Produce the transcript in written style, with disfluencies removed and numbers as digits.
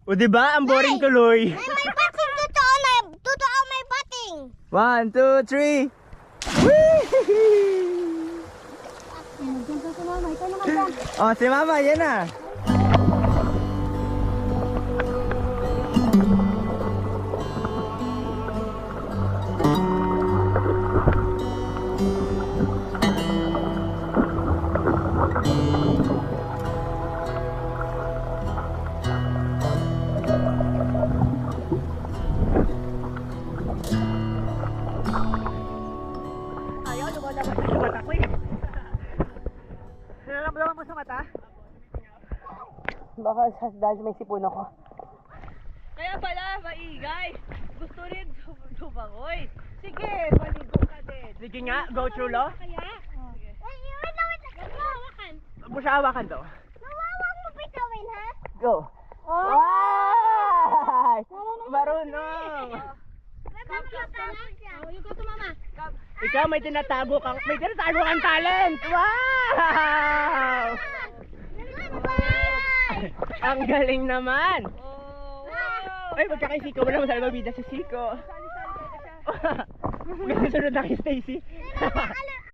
O diba? Ang boring tuloy. May pating totoo may pating. 1, 2, 3. Diyan ka si mama, ikaw naman dyan. Oh, si mama, yan na. Ayaw, lumalabas sa mata ko eh. Nalalaman mo sa mata? Baka dahil may sipon ako. Kaya pala, maingay. Gusto rin dumangoy. Sige, maligo ka din. Sige nga, go through lo. Kaya? Wait lang. Hawakan. Huwag mo siya hawakan to. Mawawag mo bitawin, ha? Go. Oh! Wow! Marunong. May pagkakalang siya. Oh, you go to mama. Ikaw may tinatago kang talent. Wow! Ang galing naman. Oh, wow. Ay, magkakay Siko. Wala mo sana mabida sa Siko. Ganun sunod na kay Stacy. Ano